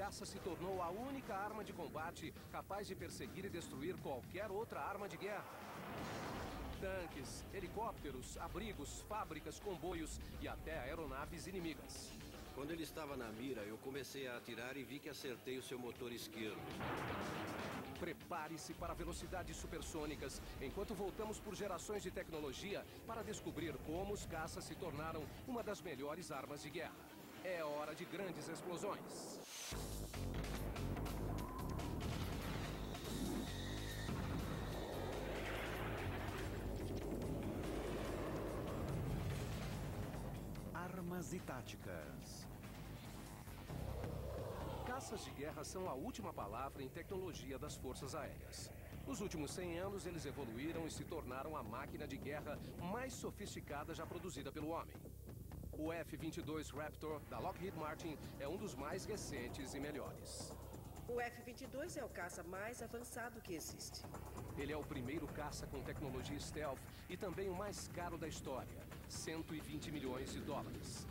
caça se tornou a única arma de combate capaz de perseguir e destruir qualquer outra arma de guerra. Tanques, helicópteros, abrigos, fábricas, comboios e até aeronaves inimigas. Quando ele estava na mira, eu comecei a atirar e vi que acertei o seu motor esquerdo. Prepare-se para velocidades supersônicas, enquanto voltamos por gerações de tecnologia para descobrir como os caças se tornaram uma das melhores armas de guerra. É hora de grandes explosões. Armas e táticas. Caças de guerra são a última palavra em tecnologia das forças aéreas. Nos últimos 100 anos, eles evoluíram e se tornaram a máquina de guerra mais sofisticada já produzida pelo homem. O F-22 Raptor, da Lockheed Martin, é um dos mais recentes e melhores. O F-22 é o caça mais avançado que existe. Ele é o primeiro caça com tecnologia stealth e também o mais caro da história, 120 milhões de dólares.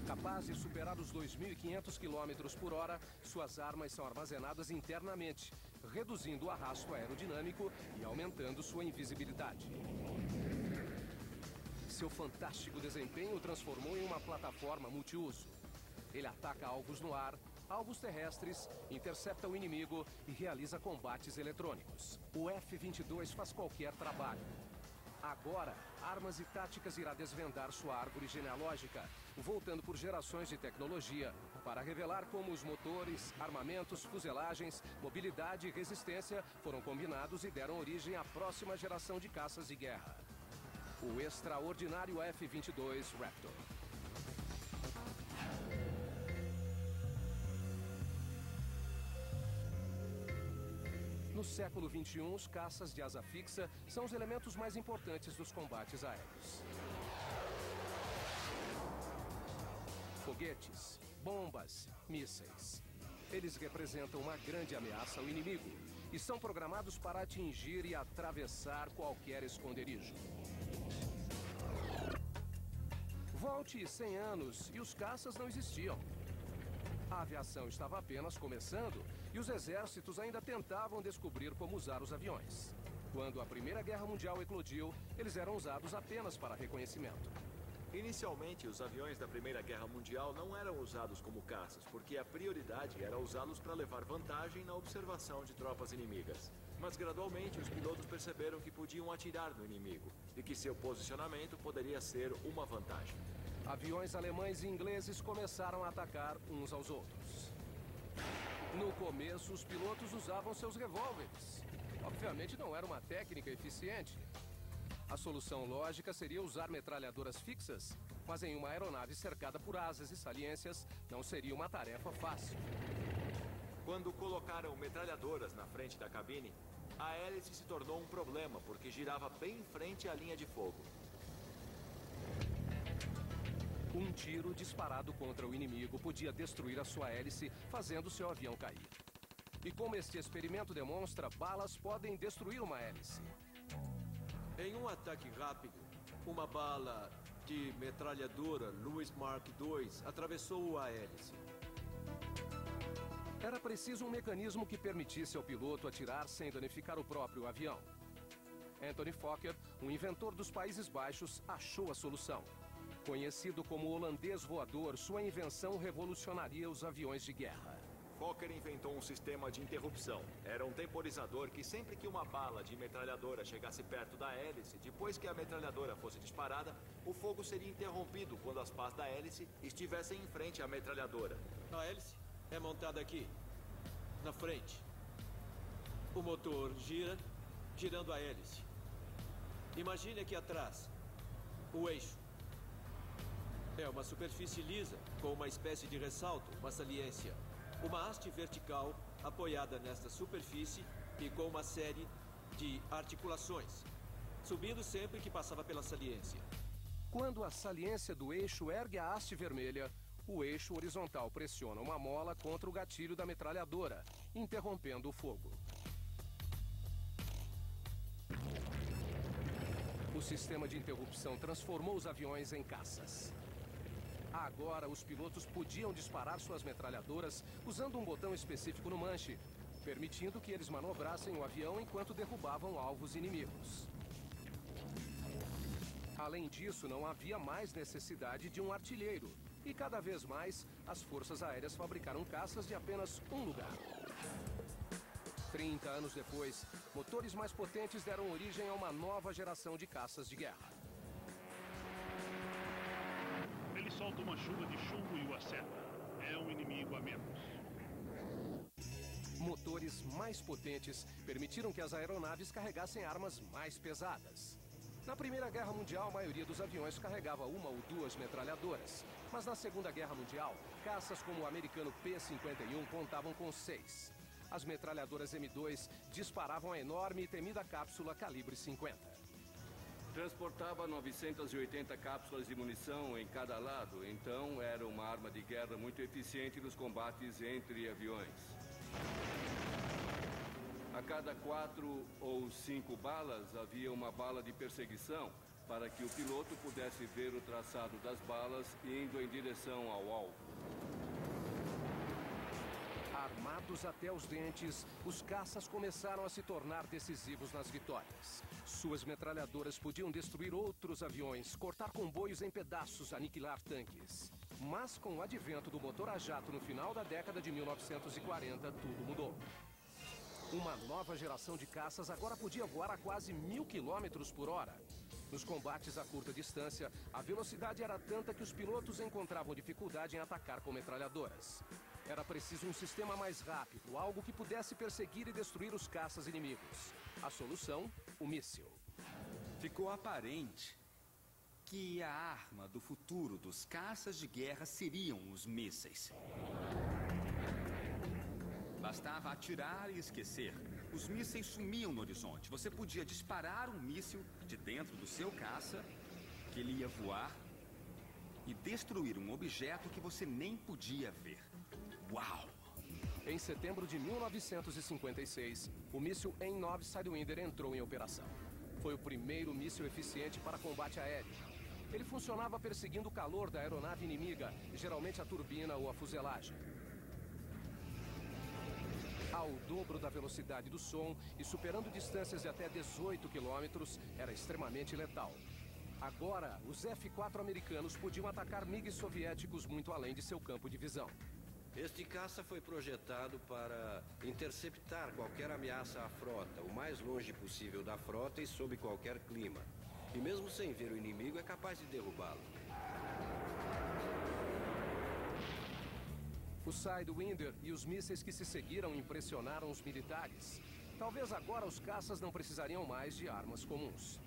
Capaz de superar os 2.500 km por hora, suas armas são armazenadas internamente, reduzindo o arrasto aerodinâmico e aumentando sua invisibilidade. Seu fantástico desempenho o transformou em uma plataforma multiuso. Ele ataca alvos no ar, alvos terrestres, intercepta o inimigo e realiza combates eletrônicos. O F-22 faz qualquer trabalho. Agora, Armas e Táticas irá desvendar sua árvore genealógica, voltando por gerações de tecnologia, para revelar como os motores, armamentos, fuselagens, mobilidade e resistência foram combinados e deram origem à próxima geração de caças de guerra. O extraordinário F-22 Raptor. No século XXI, os caças de asa fixa são os elementos mais importantes dos combates aéreos. Foguetes, bombas, mísseis. Eles representam uma grande ameaça ao inimigo e são programados para atingir e atravessar qualquer esconderijo. Volte 100 anos e os caças não existiam. A aviação estava apenas começando e os exércitos ainda tentavam descobrir como usar os aviões. Quando a Primeira Guerra Mundial eclodiu, eles eram usados apenas para reconhecimento. Inicialmente, os aviões da Primeira Guerra Mundial não eram usados como caças, porque a prioridade era usá-los para levar vantagem na observação de tropas inimigas. Mas gradualmente, os pilotos perceberam que podiam atirar no inimigo e que seu posicionamento poderia ser uma vantagem. Aviões alemães e ingleses começaram a atacar uns aos outros. No começo, os pilotos usavam seus revólveres. Obviamente não era uma técnica eficiente. A solução lógica seria usar metralhadoras fixas, mas em uma aeronave cercada por asas e saliências, não seria uma tarefa fácil. Quando colocaram metralhadoras na frente da cabine, a hélice se tornou um problema, porque girava bem em frente à linha de fogo. Um tiro disparado contra o inimigo podia destruir a sua hélice, fazendo seu avião cair. E como este experimento demonstra, balas podem destruir uma hélice. Em um ataque rápido, uma bala de metralhadora Lewis Mark II atravessou a hélice. Era preciso um mecanismo que permitisse ao piloto atirar sem danificar o próprio avião. Anthony Fokker, um inventor dos Países Baixos, achou a solução. Conhecido como holandês voador, sua invenção revolucionaria os aviões de guerra. Fokker inventou um sistema de interrupção. Era um temporizador que sempre que uma bala de metralhadora chegasse perto da hélice, depois que a metralhadora fosse disparada, o fogo seria interrompido quando as pás da hélice estivessem em frente à metralhadora. A hélice é montada aqui, na frente. O motor gira, girando a hélice. Imagine aqui atrás, o eixo. É uma superfície lisa, com uma espécie de ressalto, uma saliência. Uma haste vertical apoiada nesta superfície e com uma série de articulações, subindo sempre que passava pela saliência. Quando a saliência do eixo ergue a haste vermelha, o eixo horizontal pressiona uma mola contra o gatilho da metralhadora, interrompendo o fogo. O sistema de interrupção transformou os aviões em caças. Agora, os pilotos podiam disparar suas metralhadoras usando um botão específico no manche, permitindo que eles manobrassem o avião enquanto derrubavam alvos inimigos. Além disso, não havia mais necessidade de um artilheiro. E cada vez mais, as forças aéreas fabricaram caças de apenas um lugar. 30 anos depois, motores mais potentes deram origem a uma nova geração de caças de guerra. Ele solta uma chuva de chumbo e o acerta. É um inimigo a menos. Motores mais potentes permitiram que as aeronaves carregassem armas mais pesadas. Na Primeira Guerra Mundial, a maioria dos aviões carregava uma ou duas metralhadoras. Mas na Segunda Guerra Mundial, caças como o americano P-51 contavam com 6. As metralhadoras M2 disparavam a enorme e temida cápsula calibre 50. Transportava 980 cápsulas de munição em cada lado, então era uma arma de guerra muito eficiente nos combates entre aviões. A cada 4 ou 5 balas, havia uma bala de perseguição para que o piloto pudesse ver o traçado das balas indo em direção ao alvo. Armados até os dentes, os caças começaram a se tornar decisivos nas vitórias. Suas metralhadoras podiam destruir outros aviões, cortar comboios em pedaços, aniquilar tanques. Mas com o advento do motor a jato no final da década de 1940, tudo mudou. Uma nova geração de caças agora podia voar a quase 1000 km por hora. Nos combates a curta distância, a velocidade era tanta que os pilotos encontravam dificuldade em atacar com metralhadoras. Era preciso um sistema mais rápido, algo que pudesse perseguir e destruir os caças inimigos. A solução, o míssil. Ficou aparente que a arma do futuro dos caças de guerra seriam os mísseis. Bastava atirar e esquecer. Os mísseis sumiam no horizonte. Você podia disparar um míssil de dentro do seu caça, que ele ia voar e destruir um objeto que você nem podia ver. Uau! Em setembro de 1956, o míssil M9 Sidewinder entrou em operação. Foi o primeiro míssil eficiente para combate aéreo. Ele funcionava perseguindo o calor da aeronave inimiga, geralmente a turbina ou a fuselagem. Ao dobro da velocidade do som e superando distâncias de até 18 quilômetros, era extremamente letal. Agora, os F-4 americanos podiam atacar MiGs soviéticos muito além de seu campo de visão. Este caça foi projetado para interceptar qualquer ameaça à frota, o mais longe possível da frota e sob qualquer clima. E mesmo sem ver o inimigo, é capaz de derrubá-lo. O Sidewinder e os mísseis que se seguiram impressionaram os militares. Talvez agora os caças não precisariam mais de armas comuns.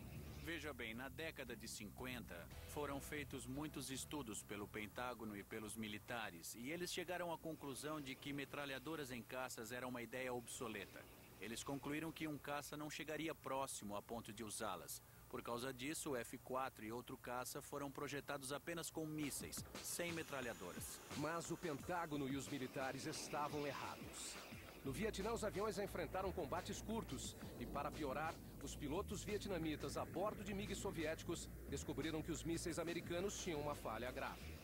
Veja bem, na década de 50, foram feitos muitos estudos pelo Pentágono e pelos militares, e eles chegaram à conclusão de que metralhadoras em caças era uma ideia obsoleta. Eles concluíram que um caça não chegaria próximo a ponto de usá-las. Por causa disso, o F-4 e outro caça foram projetados apenas com mísseis, sem metralhadoras. Mas o Pentágono e os militares estavam errados. No Vietnã, os aviões enfrentaram combates curtos e, para piorar, os pilotos vietnamitas a bordo de MiGs soviéticos descobriram que os mísseis americanos tinham uma falha grave.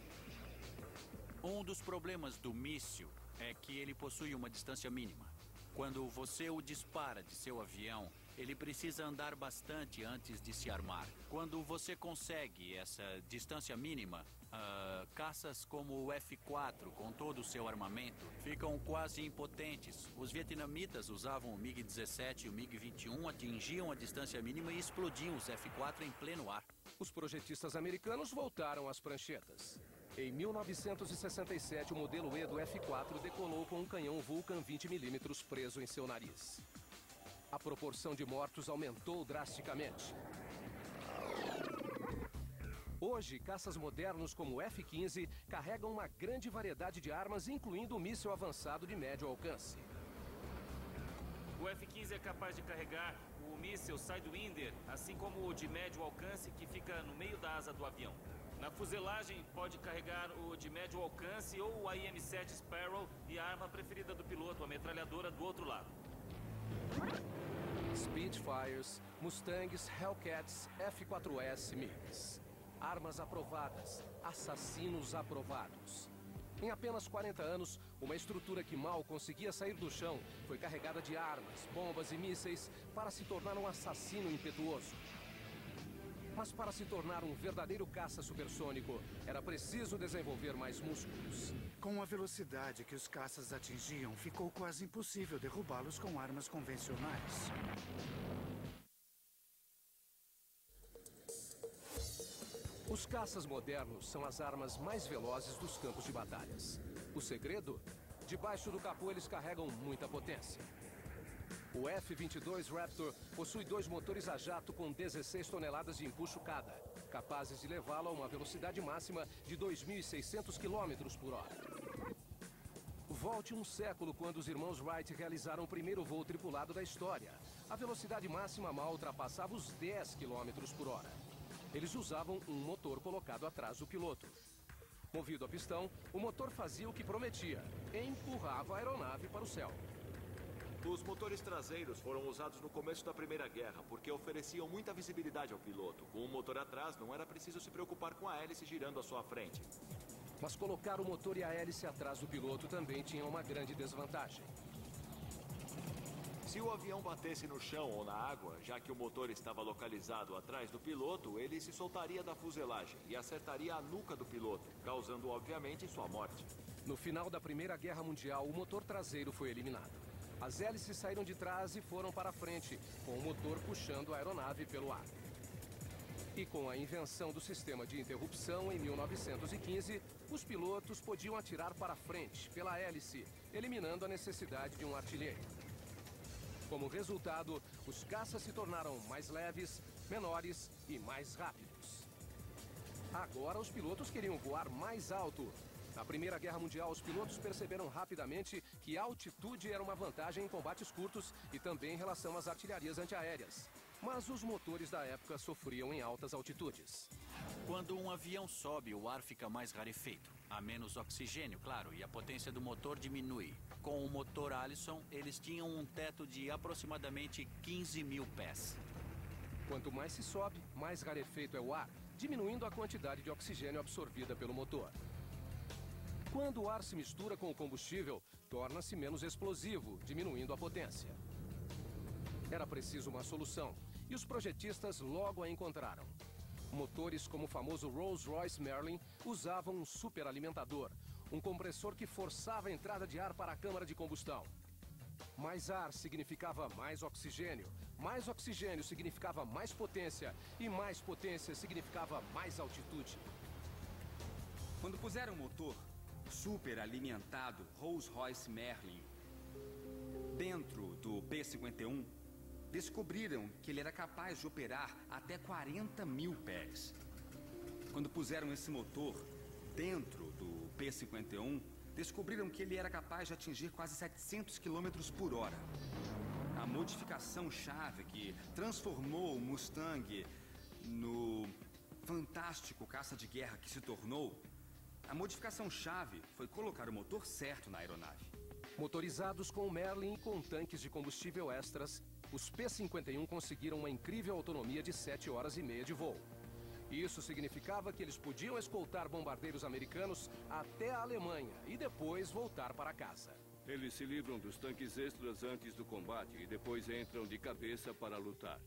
Um dos problemas do míssil é que ele possui uma distância mínima. Quando você o dispara de seu avião, ele precisa andar bastante antes de se armar. Quando você consegue essa distância mínima, caças como o F-4, com todo o seu armamento, ficam quase impotentes. Os vietnamitas usavam o MiG-17 e o MiG-21, atingiam a distância mínima e explodiam os F-4 em pleno ar. Os projetistas americanos voltaram às pranchetas. Em 1967, o modelo E do F-4 decolou com um canhão Vulcan 20mm preso em seu nariz. A proporção de mortos aumentou drasticamente. Hoje, caças modernos como o F-15 carregam uma grande variedade de armas, incluindo o míssil avançado de médio alcance. O F-15 é capaz de carregar o míssil Sidewinder, assim como o de médio alcance que fica no meio da asa do avião. Na fuselagem, pode carregar o de médio alcance ou o AIM-7 Sparrow e a arma preferida do piloto, a metralhadora do outro lado. Spitfires, Mustangs, Hellcats, F-4S, MiGs. Armas aprovadas, assassinos aprovados. Em apenas 40 anos, uma estrutura que mal conseguia sair do chão foi carregada de armas, bombas e mísseis para se tornar um assassino impetuoso. Mas para se tornar um verdadeiro caça supersônico, era preciso desenvolver mais músculos. Com a velocidade que os caças atingiam, ficou quase impossível derrubá-los com armas convencionais. Os caças modernos são as armas mais velozes dos campos de batalhas. O segredo? Debaixo do capô eles carregam muita potência. O F-22 Raptor possui 2 motores a jato com 16 toneladas de empuxo cada, capazes de levá-lo a uma velocidade máxima de 2.600 km por hora. Volte um século quando os irmãos Wright realizaram o primeiro voo tripulado da história. A velocidade máxima mal ultrapassava os 10 km por hora. Eles usavam um motor colocado atrás do piloto. Movido a pistão, o motor fazia o que prometia: empurrava a aeronave para o céu. Os motores traseiros foram usados no começo da Primeira Guerra, porque ofereciam muita visibilidade ao piloto. Com o motor atrás, não era preciso se preocupar com a hélice girando à sua frente. Mas colocar o motor e a hélice atrás do piloto também tinha uma grande desvantagem. Se o avião batesse no chão ou na água, já que o motor estava localizado atrás do piloto, ele se soltaria da fuselagem e acertaria a nuca do piloto, causando, obviamente, sua morte. No final da Primeira Guerra Mundial, o motor traseiro foi eliminado. As hélices saíram de trás e foram para a frente, com o motor puxando a aeronave pelo ar. E com a invenção do sistema de interrupção em 1915, os pilotos podiam atirar para frente, pela hélice, eliminando a necessidade de um artilheiro. Como resultado, os caças se tornaram mais leves, menores e mais rápidos. Agora os pilotos queriam voar mais alto. Na Primeira Guerra Mundial, os pilotos perceberam rapidamente que a altitude era uma vantagem em combates curtos e também em relação às artilharias antiaéreas. Mas os motores da época sofriam em altas altitudes. Quando um avião sobe, o ar fica mais rarefeito. Há menos oxigênio, claro, e a potência do motor diminui. Com o motor Allison, eles tinham um teto de aproximadamente 15.000 pés. Quanto mais se sobe, mais rarefeito é o ar, diminuindo a quantidade de oxigênio absorvida pelo motor. Quando o ar se mistura com o combustível, torna-se menos explosivo, diminuindo a potência. Era preciso uma solução, e os projetistas logo a encontraram. Motores como o famoso Rolls-Royce Merlin usavam um superalimentador, um compressor que forçava a entrada de ar para a câmara de combustão. Mais ar significava mais oxigênio significava mais potência, e mais potência significava mais altitude. Quando puseram o motor superalimentado Rolls-Royce Merlin dentro do P-51, descobriram que ele era capaz de operar até 40.000 pés. Quando puseram esse motor dentro do P-51, descobriram que ele era capaz de atingir quase 700 km por hora. A modificação-chave que transformou o Mustang no fantástico caça de guerra que se tornou, a modificação-chave foi colocar o motor certo na aeronave. Motorizados com o Merlin e com tanques de combustível extras, os P-51 conseguiram uma incrível autonomia de 7 horas e meia de voo. Isso significava que eles podiam escoltar bombardeiros americanos até a Alemanha e depois voltar para casa. Eles se livram dos tanques extras antes do combate e depois entram de cabeça para lutar.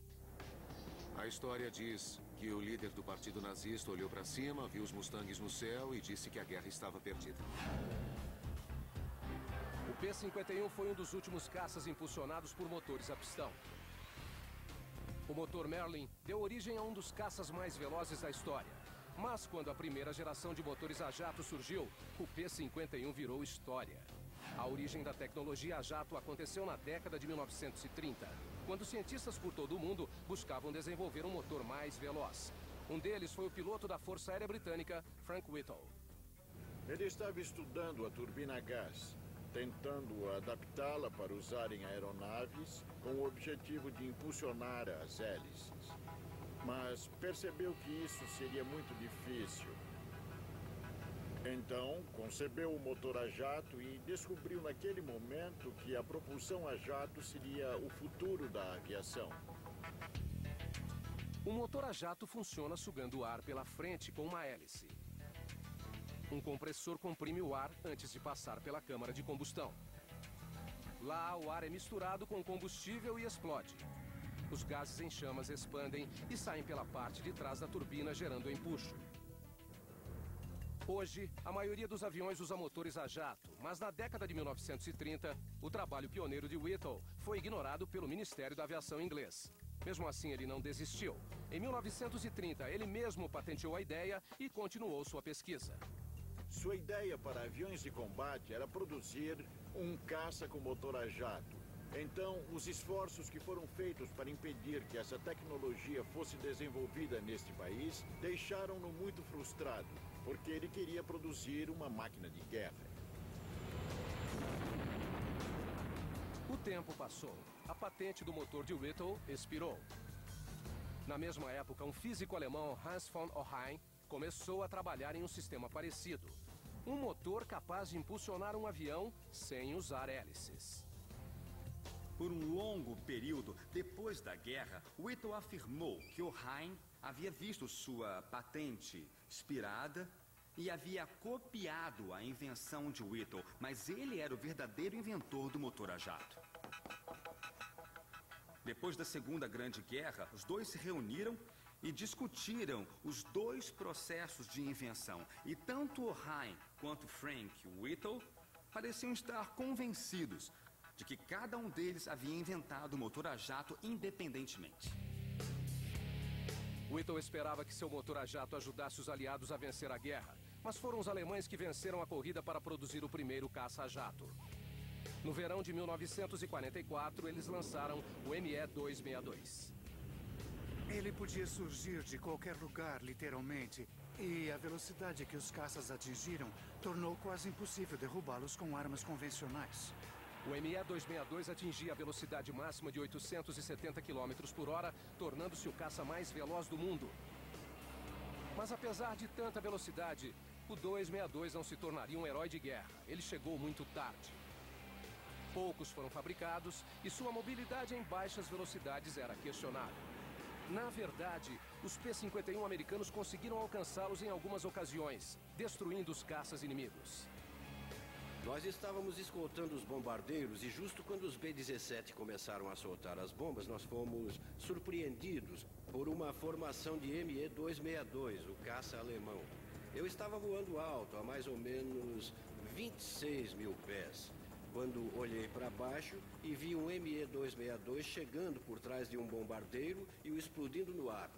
A história diz que o líder do partido nazista olhou para cima, viu os Mustangs no céu e disse que a guerra estava perdida. O P-51 foi um dos últimos caças impulsionados por motores a pistão. O motor Merlin deu origem a um dos caças mais velozes da história. Mas quando a primeira geração de motores a jato surgiu, o P-51 virou história. A origem da tecnologia a jato aconteceu na década de 1930, quando cientistas por todo o mundo buscavam desenvolver um motor mais veloz. Um deles foi o piloto da Força Aérea Britânica, Frank Whittle. Ele estava estudando a turbina a gás, tentando adaptá-la para usar em aeronaves com o objetivo de impulsionar as hélices. Mas percebeu que isso seria muito difícil. Então, concebeu o motor a jato e descobriu naquele momento que a propulsão a jato seria o futuro da aviação. O motor a jato funciona sugando ar pela frente com uma hélice. Um compressor comprime o ar antes de passar pela câmara de combustão. Lá, o ar é misturado com combustível e explode. Os gases em chamas expandem e saem pela parte de trás da turbina, gerando empuxo. Hoje, a maioria dos aviões usa motores a jato, mas na década de 1930, o trabalho pioneiro de Whittle foi ignorado pelo Ministério da Aviação inglês. Mesmo assim, ele não desistiu. Em 1930, ele mesmo patenteou a ideia e continuou sua pesquisa. Sua ideia para aviões de combate era produzir um caça com motor a jato. Então, os esforços que foram feitos para impedir que essa tecnologia fosse desenvolvida neste país deixaram-no muito frustrado, porque ele queria produzir uma máquina de guerra. O tempo passou. A patente do motor de Whittle expirou. Na mesma época, um físico alemão, Hans von Ohain, começou a trabalhar em um sistema parecido. Um motor capaz de impulsionar um avião sem usar hélices. Por um longo período depois da guerra, Whittle afirmou que Ohain havia visto sua patente expirada e havia copiado a invenção de Whittle, mas ele era o verdadeiro inventor do motor a jato. Depois da Segunda Grande Guerra, os dois se reuniram e discutiram os dois processos de invenção. E tanto Ohain quanto Frank Whittle pareciam estar convencidos de que cada um deles havia inventado o motor a jato independentemente. Whittle esperava que seu motor a jato ajudasse os aliados a vencer a guerra, mas foram os alemães que venceram a corrida para produzir o primeiro caça a jato. No verão de 1944, eles lançaram o ME-262. Ele podia surgir de qualquer lugar, literalmente, e a velocidade que os caças atingiram tornou quase impossível derrubá-los com armas convencionais. O ME-262 atingia a velocidade máxima de 870 km por hora, tornando-se o caça mais veloz do mundo. Mas apesar de tanta velocidade, o 262 não se tornaria um herói de guerra. Ele chegou muito tarde. Poucos foram fabricados e sua mobilidade em baixas velocidades era questionável. Na verdade, os P-51 americanos conseguiram alcançá-los em algumas ocasiões, destruindo os caças inimigos. Nós estávamos escoltando os bombardeiros e justo quando os B-17 começaram a soltar as bombas, nós fomos surpreendidos por uma formação de ME-262, o caça alemão. Eu estava voando alto, a mais ou menos 26 mil pés, quando olhei para baixo e vi um ME-262 chegando por trás de um bombardeiro e o explodindo no ar.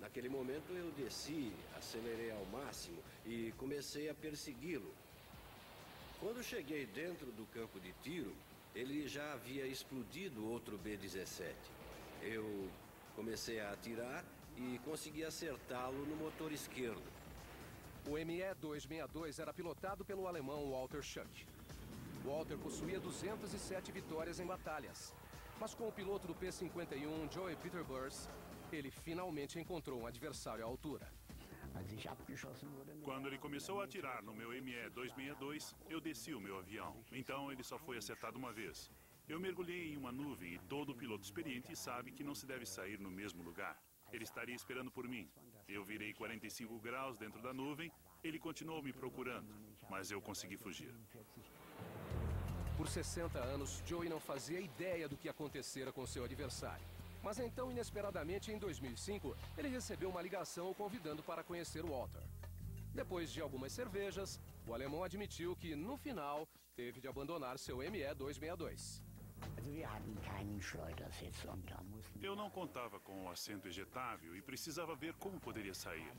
Naquele momento eu desci, acelerei ao máximo e comecei a persegui-lo. Quando cheguei dentro do campo de tiro, ele já havia explodido outro B-17. Eu comecei a atirar e consegui acertá-lo no motor esquerdo. O ME-262 era pilotado pelo alemão Walter Schuck. Walter possuía 207 vitórias em batalhas. Mas com o piloto do P-51, Joey Peterburs, ele finalmente encontrou um adversário à altura. Quando ele começou a atirar no meu ME-262, eu desci o meu avião. Então ele só foi acertado uma vez. Eu mergulhei em uma nuvem e todo piloto experiente sabe que não se deve sair no mesmo lugar. Ele estaria esperando por mim. Eu virei 45 graus dentro da nuvem. Ele continuou me procurando, mas eu consegui fugir. Por 60 anos, Joey não fazia ideia do que acontecera com seu adversário. Mas então, inesperadamente, em 2005, ele recebeu uma ligação o convidando para conhecer Walter. Depois de algumas cervejas, o alemão admitiu que, no final, teve de abandonar seu ME-262. Eu não contava com o assento ejetável e precisava ver como poderia sair.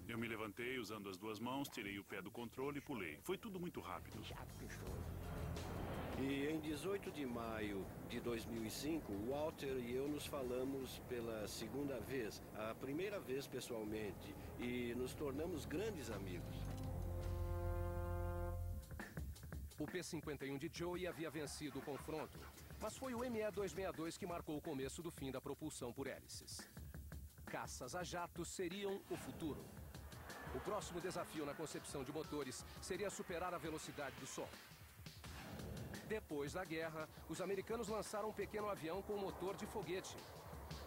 Eu me levantei usando as duas mãos, tirei o pé do controle e pulei. Foi tudo muito rápido. E em 18 de maio de 2005, Walter e eu nos falamos pela segunda vez, a primeira vez pessoalmente, e nos tornamos grandes amigos. O P-51 de Joey havia vencido o confronto, mas foi o ME-262 que marcou o começo do fim da propulsão por hélices. Caças a jato seriam o futuro. O próximo desafio na concepção de motores seria superar a velocidade do som. Depois da guerra, os americanos lançaram um pequeno avião com motor de foguete.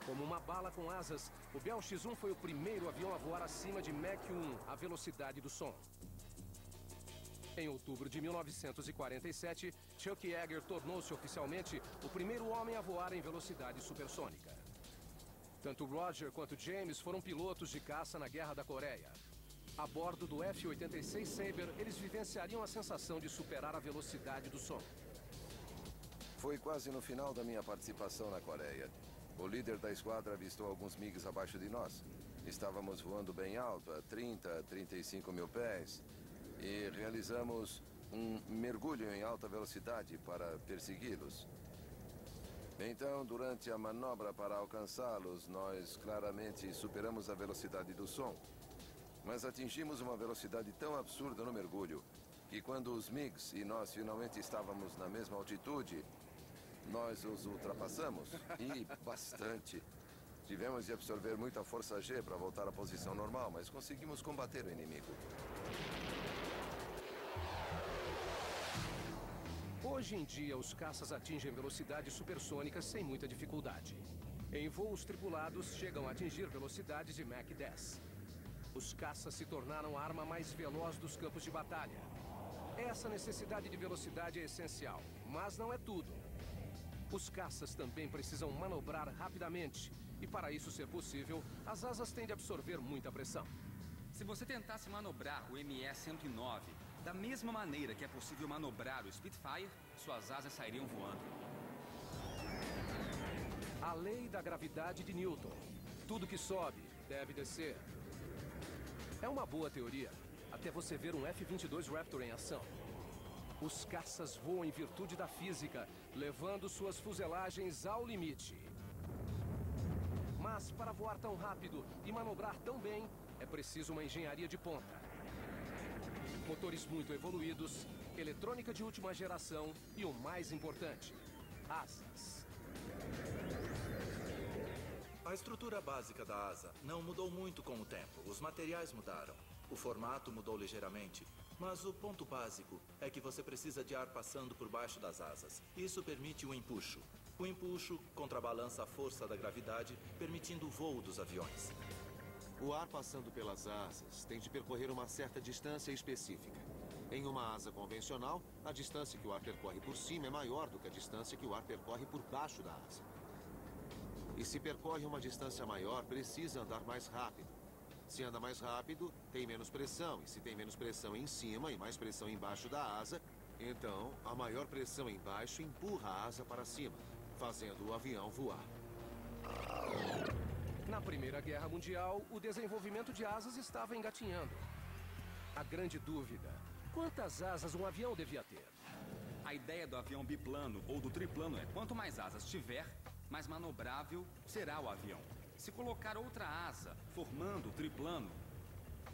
Como uma bala com asas, o Bell X-1 foi o primeiro avião a voar acima de Mach 1, a velocidade do som. Em outubro de 1947, Chuck Yeager tornou-se oficialmente o primeiro homem a voar em velocidade supersônica. Tanto Roger quanto James foram pilotos de caça na Guerra da Coreia. A bordo do F-86 Sabre, eles vivenciariam a sensação de superar a velocidade do som. Foi quase no final da minha participação na Coreia. O líder da esquadra avistou alguns MiGs abaixo de nós. Estávamos voando bem alto, a 30, 35 mil pés, e realizamos um mergulho em alta velocidade para persegui-los. Então, durante a manobra para alcançá-los, nós claramente superamos a velocidade do som. Mas atingimos uma velocidade tão absurda no mergulho que quando os MiGs e nós finalmente estávamos na mesma altitude, nós os ultrapassamos, e bastante. Tivemos de absorver muita força G para voltar à posição normal, mas conseguimos combater o inimigo. Hoje em dia, os caças atingem velocidades supersônicas sem muita dificuldade. Em voos tripulados, chegam a atingir velocidades de Mach 10. Os caças se tornaram a arma mais veloz dos campos de batalha. Essa necessidade de velocidade é essencial, mas não é tudo. Os caças também precisam manobrar rapidamente. E para isso ser possível, as asas têm de absorver muita pressão. Se você tentasse manobrar o ME-109 da mesma maneira que é possível manobrar o Spitfire, suas asas sairiam voando. A lei da gravidade de Newton. Tudo que sobe deve descer. É uma boa teoria, até você ver um F-22 Raptor em ação. Os caças voam em virtude da física, levando suas fuselagens ao limite. Mas para voar tão rápido e manobrar tão bem, é preciso uma engenharia de ponta. Motores muito evoluídos, eletrônica de última geração e o mais importante, asas. A estrutura básica da asa não mudou muito com o tempo. Os materiais mudaram. O formato mudou ligeiramente. Mas o ponto básico é que você precisa de ar passando por baixo das asas. Isso permite o empuxo. O empuxo contrabalança a força da gravidade, permitindo o voo dos aviões. O ar passando pelas asas tem de percorrer uma certa distância específica. Em uma asa convencional, a distância que o ar percorre por cima é maior do que a distância que o ar percorre por baixo da asa. E se percorre uma distância maior, precisa andar mais rápido. Se anda mais rápido, tem menos pressão. E se tem menos pressão em cima e mais pressão embaixo da asa, então a maior pressão embaixo empurra a asa para cima, fazendo o avião voar. Na Primeira Guerra Mundial, o desenvolvimento de asas estava engatinhando. A grande dúvida: quantas asas um avião devia ter? A ideia do avião biplano ou do triplano é: quanto mais asas tiver, mais manobrável será o avião. Se colocar outra asa formando o triplano,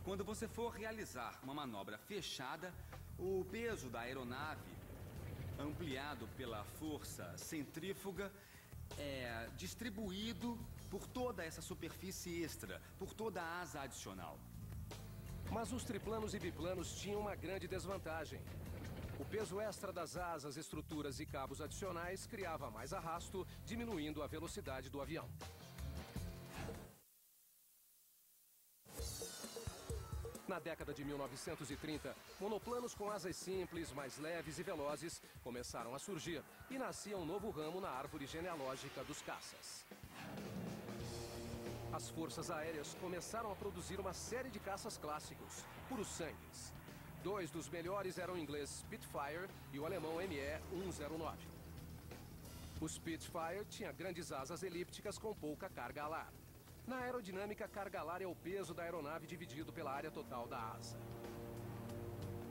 quando você for realizar uma manobra fechada, o peso da aeronave, ampliado pela força centrífuga, é distribuído por toda essa superfície extra, por toda a asa adicional. Mas os triplanos e biplanos tinham uma grande desvantagem. O peso extra das asas, estruturas e cabos adicionais criava mais arrasto, diminuindo a velocidade do avião. Na década de 1930, monoplanos com asas simples, mais leves e velozes começaram a surgir e nascia um novo ramo na árvore genealógica dos caças. As forças aéreas começaram a produzir uma série de caças clássicos, puros sangues. 2 dos melhores eram o inglês Spitfire e o alemão ME-109. O Spitfire tinha grandes asas elípticas com pouca carga alar. Na aerodinâmica, carga alar é o peso da aeronave dividido pela área total da asa.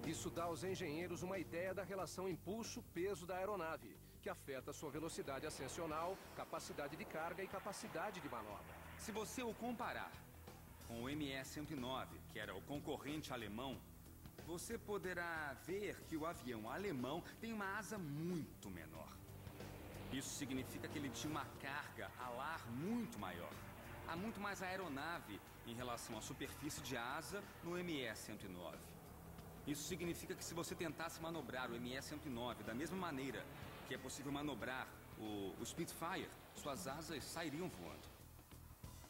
Isso dá aos engenheiros uma ideia da relação impulso-peso da aeronave, que afeta sua velocidade ascensional, capacidade de carga e capacidade de manobra. Se você o comparar com o ME-109, que era o concorrente alemão, você poderá ver que o avião alemão tem uma asa muito menor. Isso significa que ele tinha uma carga alar muito maior. Há muito mais aeronave em relação à superfície de asa no ME-109. Isso significa que se você tentasse manobrar o ME-109 da mesma maneira que é possível manobrar o Spitfire, suas asas sairiam voando.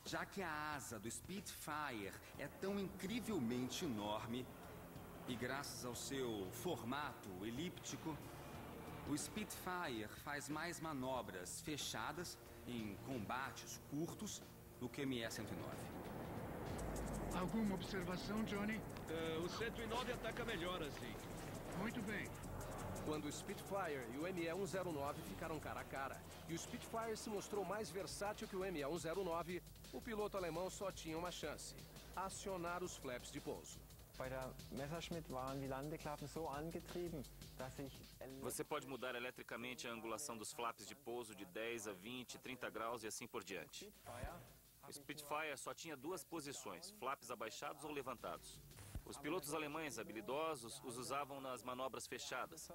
Já que a asa do Spitfire é tão incrivelmente enorme, E graças ao seu formato elíptico, o Spitfire faz mais manobras fechadas em combates curtos do que o ME-109. Alguma observação, Johnny? O 109 ataca melhor assim. Muito bem. Quando o Spitfire e o ME-109 ficaram cara a cara, e o Spitfire se mostrou mais versátil que o ME-109, o piloto alemão só tinha uma chance: acionar os flaps de pouso. Você pode mudar eletricamente a angulação dos flaps de pouso de 10 a 20, 30 graus e assim por diante. O Spitfire só tinha duas posições, flaps abaixados ou levantados. Os pilotos alemães habilidosos os usavam nas manobras fechadas.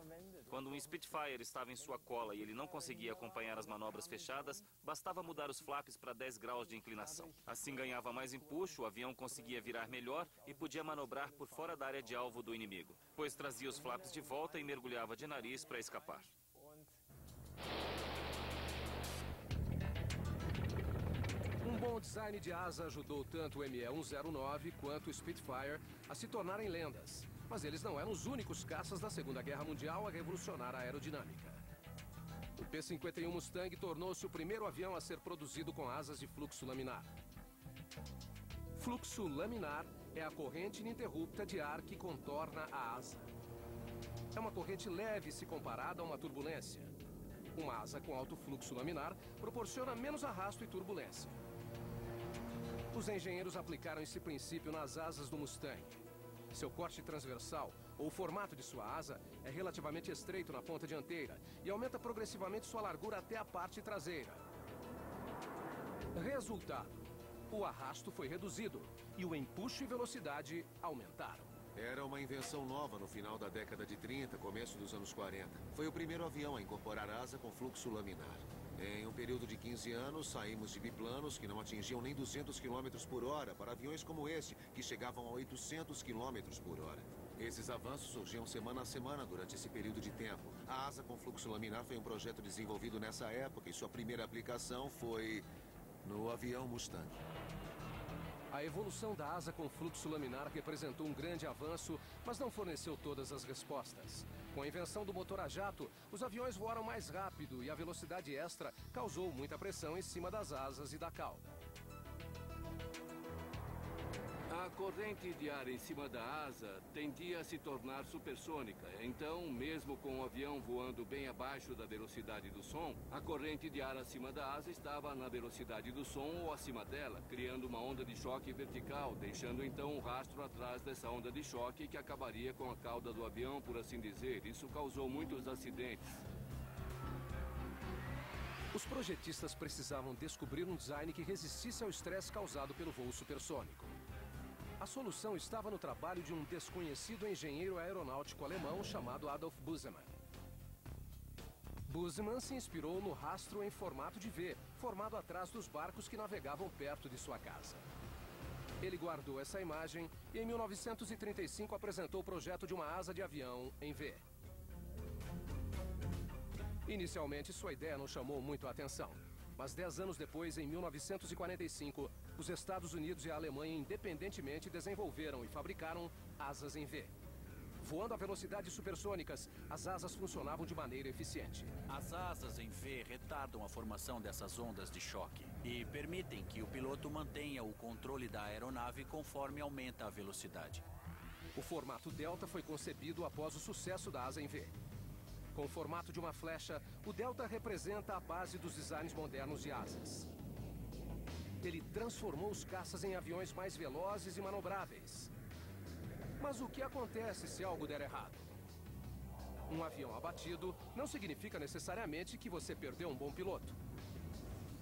Quando um Spitfire estava em sua cola e ele não conseguia acompanhar as manobras fechadas, bastava mudar os flaps para 10 graus de inclinação. Assim ganhava mais empuxo, o avião conseguia virar melhor e podia manobrar por fora da área de alvo do inimigo, pois trazia os flaps de volta e mergulhava de nariz para escapar. Um bom design de asa ajudou tanto o ME-109 quanto o Spitfire a se tornarem lendas. Mas eles não eram os únicos caças da Segunda Guerra Mundial a revolucionar a aerodinâmica. O P-51 Mustang tornou-se o primeiro avião a ser produzido com asas de fluxo laminar. Fluxo laminar é a corrente ininterrupta de ar que contorna a asa. É uma corrente leve se comparada a uma turbulência. Uma asa com alto fluxo laminar proporciona menos arrasto e turbulência. Os engenheiros aplicaram esse princípio nas asas do Mustang. Seu corte transversal, ou o formato de sua asa, é relativamente estreito na ponta dianteira e aumenta progressivamente sua largura até a parte traseira. Resultado: o arrasto foi reduzido e o empuxo e velocidade aumentaram. Era uma invenção nova no final da década de 30, começo dos anos 40. Foi o primeiro avião a incorporar asa com fluxo laminar. Em um período de 15 anos, saímos de biplanos que não atingiam nem 200 km por hora para aviões como esse, que chegavam a 800 km por hora. Esses avanços surgiam semana a semana durante esse período de tempo. A asa com fluxo laminar foi um projeto desenvolvido nessa época e sua primeira aplicação foi no avião Mustang. A evolução da asa com fluxo laminar representou um grande avanço, mas não forneceu todas as respostas. Com a invenção do motor a jato, os aviões voaram mais rápido e a velocidade extra causou muita pressão em cima das asas e da cauda. A corrente de ar em cima da asa tendia a se tornar supersônica. Então, mesmo com o avião voando bem abaixo da velocidade do som, a corrente de ar acima da asa estava na velocidade do som ou acima dela, criando uma onda de choque vertical, deixando então um rastro atrás dessa onda de choque que acabaria com a cauda do avião, por assim dizer. Isso causou muitos acidentes. Os projetistas precisavam descobrir um design que resistisse ao estresse causado pelo voo supersônico. A solução estava no trabalho de um desconhecido engenheiro aeronáutico alemão chamado Adolf Busemann. Busemann se inspirou no rastro em formato de V, formado atrás dos barcos que navegavam perto de sua casa. Ele guardou essa imagem e em 1935 apresentou o projeto de uma asa de avião em V. Inicialmente, sua ideia não chamou muito a atenção. Mas 10 anos depois, em 1945, os Estados Unidos e a Alemanha independentemente desenvolveram e fabricaram asas em V. Voando a velocidades supersônicas, as asas funcionavam de maneira eficiente. As asas em V retardam a formação dessas ondas de choque e permitem que o piloto mantenha o controle da aeronave conforme aumenta a velocidade. O formato Delta foi concebido após o sucesso da asa em V. Com o formato de uma flecha, o Delta representa a base dos designs modernos de asas. Ele transformou os caças em aviões mais velozes e manobráveis. Mas o que acontece se algo der errado? Um avião abatido não significa necessariamente que você perdeu um bom piloto.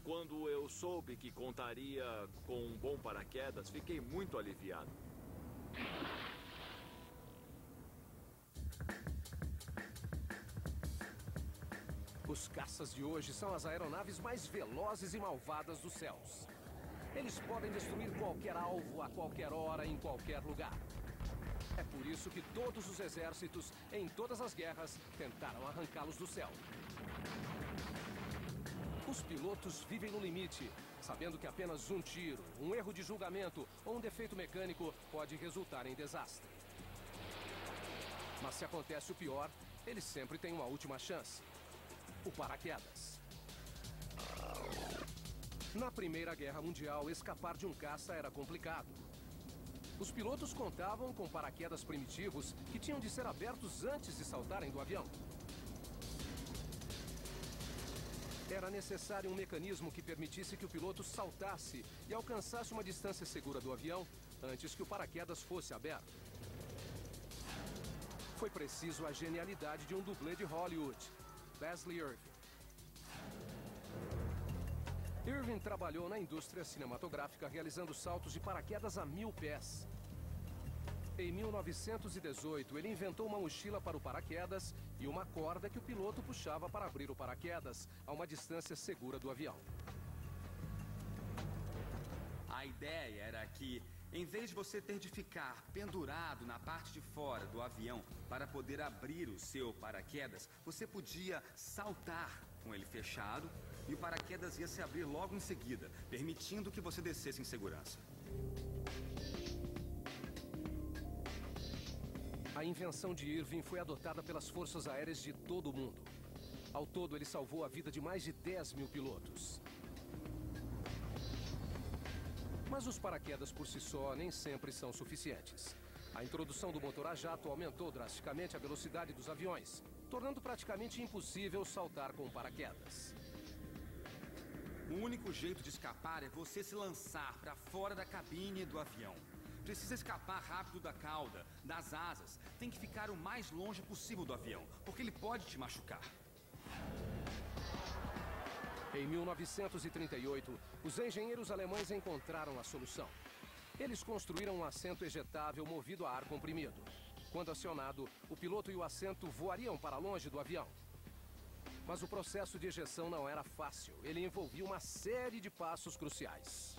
Quando eu soube que contaria com um bom paraquedas, fiquei muito aliviado. Os caças de hoje são as aeronaves mais velozes e malvadas dos céus. Eles podem destruir qualquer alvo a qualquer hora, em qualquer lugar. É por isso que todos os exércitos, em todas as guerras, tentaram arrancá-los do céu. Os pilotos vivem no limite, sabendo que apenas um tiro, um erro de julgamento ou um defeito mecânico pode resultar em desastre. Mas se acontece o pior, ele sempre tem uma última chance. O paraquedas. Na Primeira Guerra Mundial, escapar de um caça era complicado. Os pilotos contavam com paraquedas primitivos que tinham de ser abertos antes de saltarem do avião. Era necessário um mecanismo que permitisse que o piloto saltasse e alcançasse uma distância segura do avião antes que o paraquedas fosse aberto. Foi preciso a genialidade de um dublê de Hollywood, Leslie Irving. Irving trabalhou na indústria cinematográfica realizando saltos de paraquedas a 1000 pés. Em 1918, ele inventou uma mochila para o paraquedas e uma corda que o piloto puxava para abrir o paraquedas a uma distância segura do avião. A ideia era que, em vez de você ter de ficar pendurado na parte de fora do avião para poder abrir o seu paraquedas, você podia saltar com ele fechado e o paraquedas ia se abrir logo em seguida, permitindo que você descesse em segurança. A invenção de Irving foi adotada pelas forças aéreas de todo o mundo. Ao todo, ele salvou a vida de mais de 10 mil pilotos. Mas os paraquedas por si só nem sempre são suficientes. A introdução do motor a jato aumentou drasticamente a velocidade dos aviões, tornando praticamente impossível saltar com paraquedas. O único jeito de escapar é você se lançar para fora da cabine do avião. Precisa escapar rápido da cauda, das asas. Tem que ficar o mais longe possível do avião, porque ele pode te machucar. Em 1938, os engenheiros alemães encontraram a solução. Eles construíram um assento ejetável movido a ar comprimido. Quando acionado, o piloto e o assento voariam para longe do avião. Mas o processo de ejeção não era fácil. Ele envolvia uma série de passos cruciais.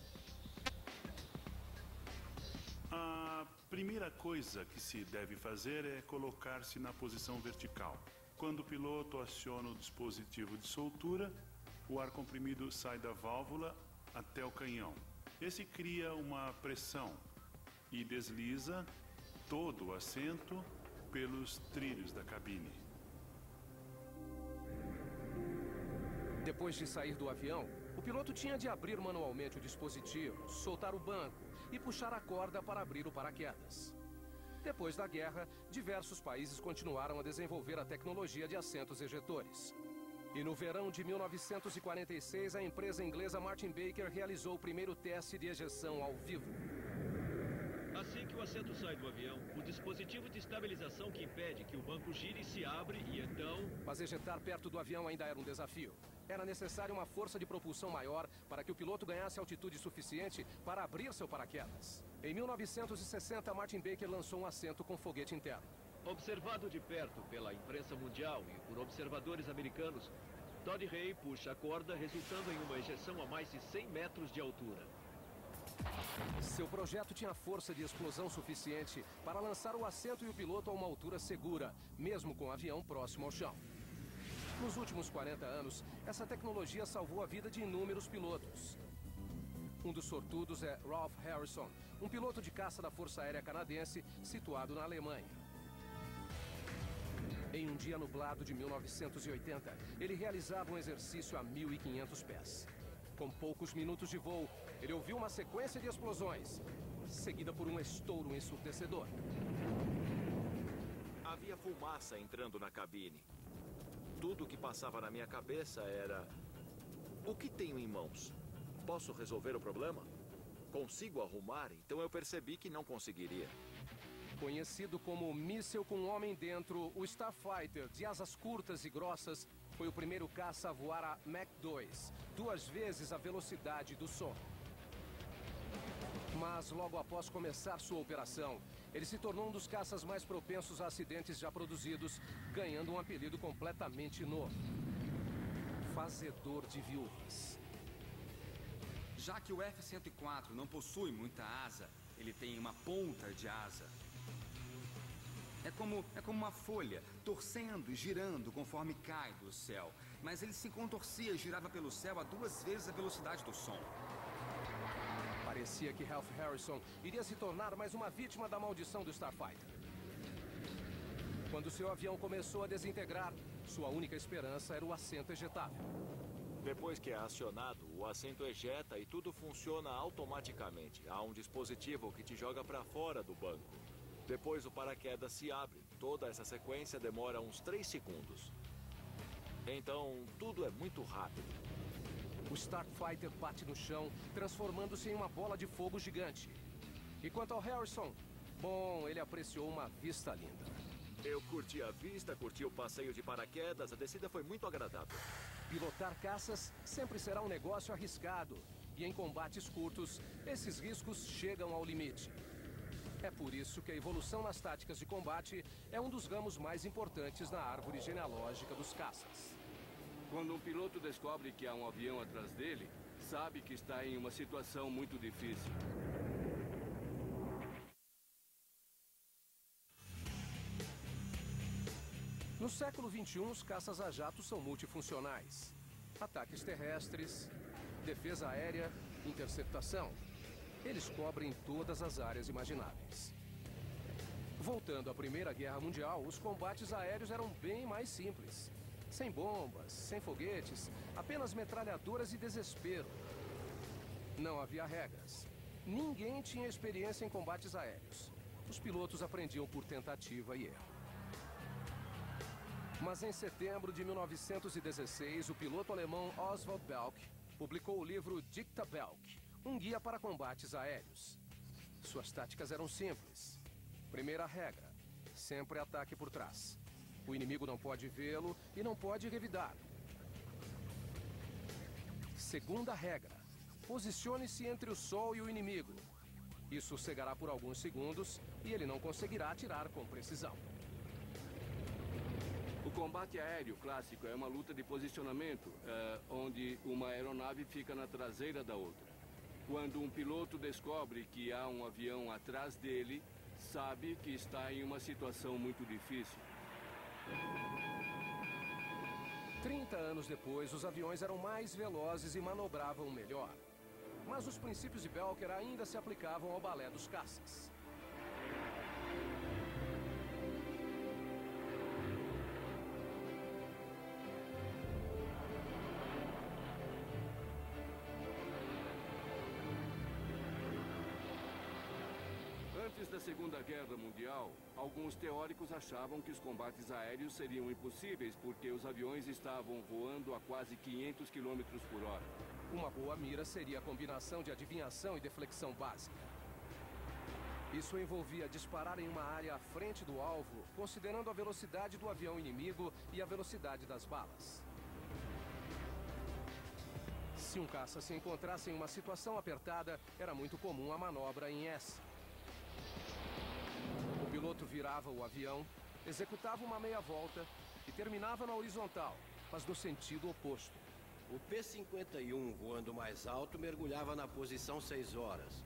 A primeira coisa que se deve fazer é colocar-se na posição vertical. Quando o piloto aciona o dispositivo de soltura, o ar comprimido sai da válvula até o canhão. Esse cria uma pressão e desliza todo o assento pelos trilhos da cabine. Depois de sair do avião, o piloto tinha de abrir manualmente o dispositivo, soltar o banco e puxar a corda para abrir o paraquedas. Depois da guerra, diversos países continuaram a desenvolver a tecnologia de assentos ejetores. E no verão de 1946, a empresa inglesa Martin Baker realizou o primeiro teste de ejeção ao vivo. Assim que o assento sai do avião, o dispositivo de estabilização que impede que o banco gire se abre e então... Mas ejetar perto do avião ainda era um desafio. Era necessária uma força de propulsão maior para que o piloto ganhasse altitude suficiente para abrir seu paraquedas. Em 1960, Martin Baker lançou um assento com foguete interno. Observado de perto pela imprensa mundial e por observadores americanos, Todd Hay puxa a corda, resultando em uma ejeção a mais de 100 metros de altura. Seu projeto tinha força de explosão suficiente para lançar o assento e o piloto a uma altura segura, mesmo com o avião próximo ao chão. Nos últimos 40 anos, essa tecnologia salvou a vida de inúmeros pilotos. Um dos sortudos é Ralph Harrison, um piloto de caça da Força Aérea Canadense situado na Alemanha. Em um dia nublado de 1980, ele realizava um exercício a 1.500 pés. Com poucos minutos de voo, ele ouviu uma sequência de explosões, seguida por um estouro ensurdecedor. Havia fumaça entrando na cabine. Tudo o que passava na minha cabeça era... O que tenho em mãos? Posso resolver o problema? Consigo arrumar? Então eu percebi que não conseguiria. Conhecido como míssil com homem dentro, o Starfighter, de asas curtas e grossas, foi o primeiro caça a voar a Mach 2, 2 vezes a velocidade do som. Mas logo após começar sua operação, ele se tornou um dos caças mais propensos a acidentes já produzidos, ganhando um apelido completamente novo: Fazedor de Viúvas. Já que o F-104 não possui muita asa, ele tem uma ponta de asa. É como uma folha, torcendo e girando conforme cai do céu. Mas ele se contorcia e girava pelo céu a 2 vezes a velocidade do som. Parecia que Ralph Harrison iria se tornar mais uma vítima da maldição do Starfighter. Quando seu avião começou a desintegrar, sua única esperança era o assento ejetável. Depois que é acionado, o assento ejeta e tudo funciona automaticamente. Há um dispositivo que te joga para fora do banco. Depois o paraquedas se abre. Toda essa sequência demora uns 3 segundos. Então, tudo é muito rápido. O Starfighter bate no chão, transformando-se em uma bola de fogo gigante. E quanto ao Harrison, bom, ele apreciou uma vista linda. Eu curti a vista, curti o passeio de paraquedas, a descida foi muito agradável. Pilotar caças sempre será um negócio arriscado. E em combates curtos, esses riscos chegam ao limite. É por isso que a evolução nas táticas de combate é um dos ramos mais importantes na árvore genealógica dos caças. Quando um piloto descobre que há um avião atrás dele, sabe que está em uma situação muito difícil. No século XXI, os caças a jato são multifuncionais. Ataques terrestres, defesa aérea, interceptação. Eles cobrem todas as áreas imagináveis. Voltando à Primeira Guerra Mundial, os combates aéreos eram bem mais simples. Sem bombas, sem foguetes, apenas metralhadoras e desespero. Não havia regras. Ninguém tinha experiência em combates aéreos. Os pilotos aprendiam por tentativa e erro. Mas em setembro de 1916, o piloto alemão Oswald Belk publicou o livro Dicta Belk, um guia para combates aéreos. Suas táticas eram simples. Primeira regra, sempre ataque por trás. O inimigo não pode vê-lo e não pode revidar. Segunda regra, posicione-se entre o Sol e o inimigo. Isso cegará por alguns segundos e ele não conseguirá atirar com precisão. O combate aéreo clássico é uma luta de posicionamento, onde uma aeronave fica na traseira da outra. Quando um piloto descobre que há um avião atrás dele, sabe que está em uma situação muito difícil. 30 anos depois, os aviões eram mais velozes e manobravam melhor. Mas os princípios de Belker ainda se aplicavam ao balé dos caças. Antes da Segunda Guerra Mundial, alguns teóricos achavam que os combates aéreos seriam impossíveis porque os aviões estavam voando a quase 500 km por hora. Uma boa mira seria a combinação de adivinhação e deflexão básica. Isso envolvia disparar em uma área à frente do alvo, considerando a velocidade do avião inimigo e a velocidade das balas. Se um caça se encontrasse em uma situação apertada, era muito comum a manobra em S. O piloto virava o avião, executava uma meia volta e terminava na horizontal, mas no sentido oposto. O P-51, voando mais alto, mergulhava na posição 6 horas.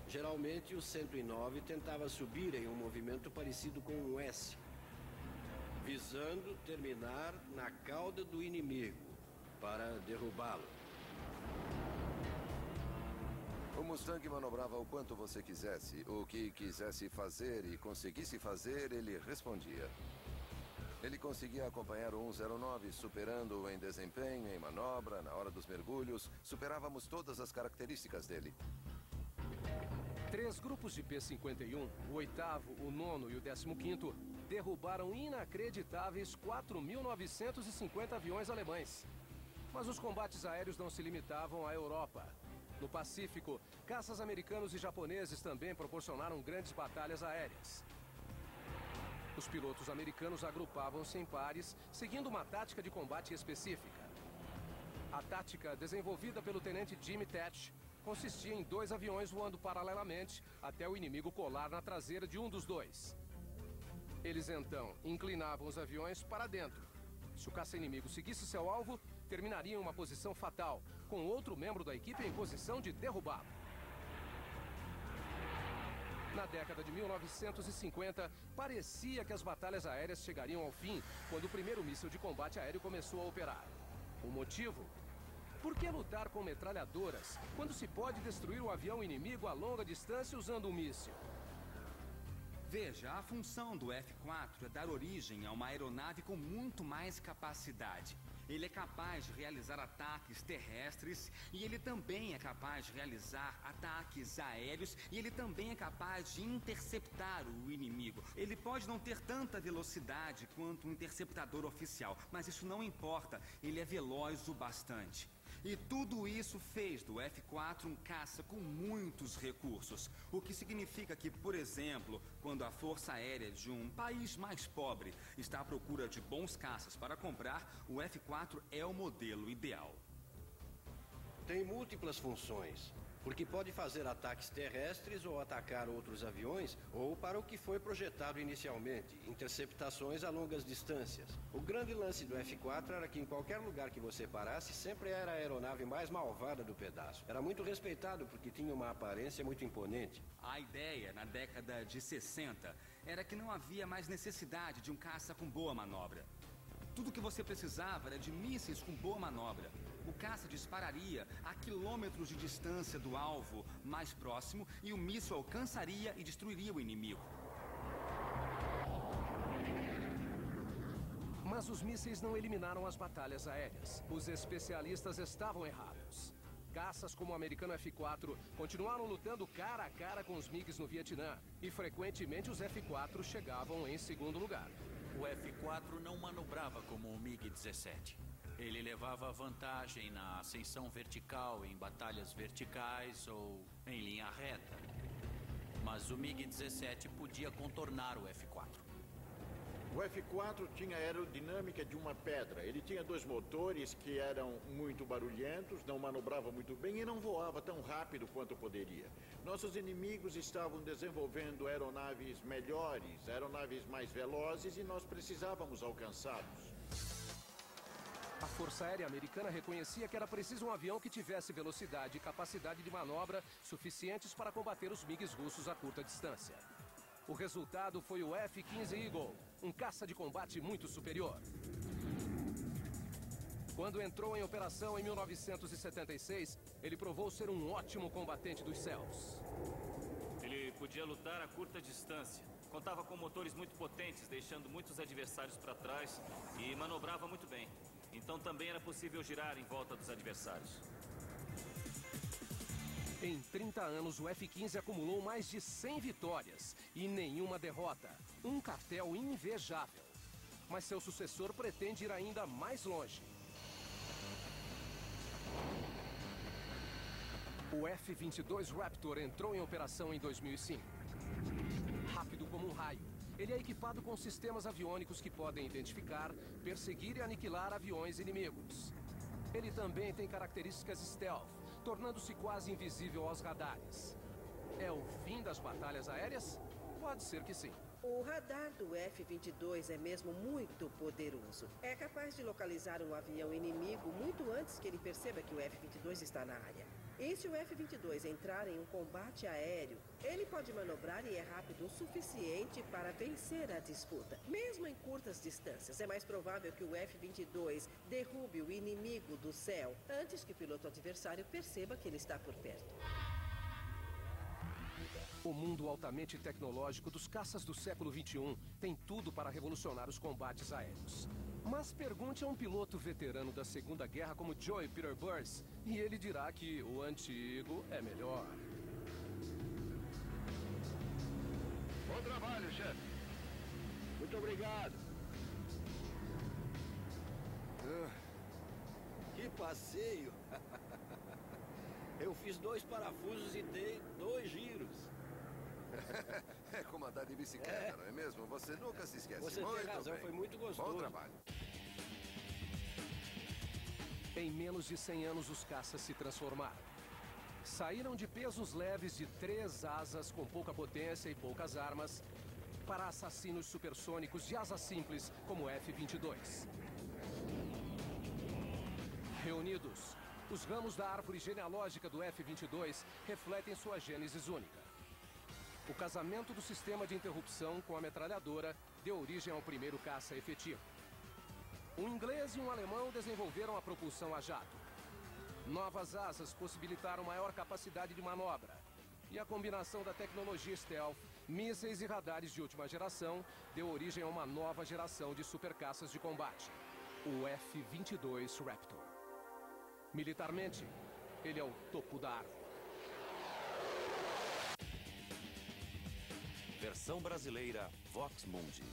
Geralmente, o 109 tentava subir em um movimento parecido com um S, visando terminar na cauda do inimigo, para derrubá-lo. O Mustang manobrava o quanto você quisesse. O que quisesse fazer e conseguisse fazer, ele respondia. Ele conseguia acompanhar o 109, superando-o em desempenho, em manobra, na hora dos mergulhos. Superávamos todas as características dele. 3 grupos de P-51, o 8º, o 9º e o 15º, derrubaram inacreditáveis 4.950 aviões alemães. Mas os combates aéreos não se limitavam à Europa. No Pacífico, caças americanos e japoneses também proporcionaram grandes batalhas aéreas. Os pilotos americanos agrupavam-se em pares, seguindo uma tática de combate específica. A tática, desenvolvida pelo tenente Jimmy Thatch, consistia em 2 aviões voando paralelamente até o inimigo colar na traseira de um dos 2. Eles então inclinavam os aviões para dentro. Se o caça-inimigo seguisse seu alvo, terminaria em uma posição fatal, com outro membro da equipe em posição de derrubá-lo. Na década de 1950, parecia que as batalhas aéreas chegariam ao fim quando o primeiro míssil de combate aéreo começou a operar. O motivo? Por que lutar com metralhadoras quando se pode destruir o avião inimigo a longa distância usando um míssil? Veja, a função do F4 é dar origem a uma aeronave com muito mais capacidade. Ele é capaz de realizar ataques terrestres e ele também é capaz de realizar ataques aéreos e ele também é capaz de interceptar o inimigo. Ele pode não ter tanta velocidade quanto um interceptador oficial, mas isso não importa, ele é veloz o bastante. E tudo isso fez do F4 um caça com muitos recursos. O que significa que, por exemplo, quando a Força Aérea de um país mais pobre está à procura de bons caças para comprar, o F4 é o modelo ideal. Tem múltiplas funções, porque pode fazer ataques terrestres ou atacar outros aviões, ou para o que foi projetado inicialmente, interceptações a longas distâncias. O grande lance do F4 era que em qualquer lugar que você parasse, sempre era a aeronave mais malvada do pedaço. Era muito respeitado porque tinha uma aparência muito imponente. A ideia, na década de 60, era que não havia mais necessidade de um caça com boa manobra. Tudo que você precisava era de mísseis com boa manobra. O caça dispararia a quilômetros de distância do alvo mais próximo e o míssil alcançaria e destruiria o inimigo. Mas os mísseis não eliminaram as batalhas aéreas. Os especialistas estavam errados. Caças como o americano F-4 continuaram lutando cara a cara com os MiGs no Vietnã. E frequentemente os F-4 chegavam em segundo lugar. O F-4 não manobrava como o MiG-17. Ele levava vantagem na ascensão vertical em batalhas verticais ou em linha reta. Mas o MiG-17 podia contornar o F-4. O F-4 tinha a aerodinâmica de uma pedra. Ele tinha 2 motores que eram muito barulhentos, não manobrava muito bem e não voava tão rápido quanto poderia. Nossos inimigos estavam desenvolvendo aeronaves melhores, aeronaves mais velozes e nós precisávamos alcançá-los. A Força Aérea Americana reconhecia que era preciso um avião que tivesse velocidade e capacidade de manobra suficientes para combater os MiGs russos a curta distância. O resultado foi o F-15 Eagle, um caça de combate muito superior. Quando entrou em operação em 1976, ele provou ser um ótimo combatente dos céus. Ele podia lutar a curta distância. Contava com motores muito potentes, deixando muitos adversários para trás e manobrava muito bem. Então também era possível girar em volta dos adversários. Em 30 anos, o F-15 acumulou mais de 100 vitórias e nenhuma derrota. Um cartel invejável. Mas seu sucessor pretende ir ainda mais longe. O F-22 Raptor entrou em operação em 2005. Rápido como um raio. Ele é equipado com sistemas aviônicos que podem identificar, perseguir e aniquilar aviões inimigos. Ele também tem características stealth, tornando-se quase invisível aos radares. É o fim das batalhas aéreas? Pode ser que sim. O radar do F-22 é mesmo muito poderoso. É capaz de localizar um avião inimigo muito antes que ele perceba que o F-22 está na área. E se o F-22 entrar em um combate aéreo, ele pode manobrar e é rápido o suficiente para vencer a disputa. Mesmo em curtas distâncias, é mais provável que o F-22 derrube o inimigo do céu antes que o piloto adversário perceba que ele está por perto. O mundo altamente tecnológico dos caças do século XXI tem tudo para revolucionar os combates aéreos. Mas pergunte a um piloto veterano da Segunda Guerra como Joey Peterburs e ele dirá que o antigo é melhor. Bom trabalho, chefe. Muito obrigado. Que passeio! Eu fiz 2 parafusos e dei 2 giros. É como andar de bicicleta, não é mesmo? Você nunca se esquece. Você muito tem razão, bem. foi muito gostoso. Bom trabalho. Em menos de 100 anos, os caças se transformaram. Saíram de pesos leves de 3 asas com pouca potência e poucas armas para assassinos supersônicos de asa simples como o F-22. Reunidos, os ramos da árvore genealógica do F-22 refletem sua gênese única. O casamento do sistema de interrupção com a metralhadora deu origem ao primeiro caça efetivo. Um inglês e um alemão desenvolveram a propulsão a jato. Novas asas possibilitaram maior capacidade de manobra. E a combinação da tecnologia stealth Mísseis e radares de última geração deu origem a uma nova geração de supercaças de combate, o F-22 Raptor. Militarmente, ele é o topo da árvore. Versão brasileira Vox Mundi.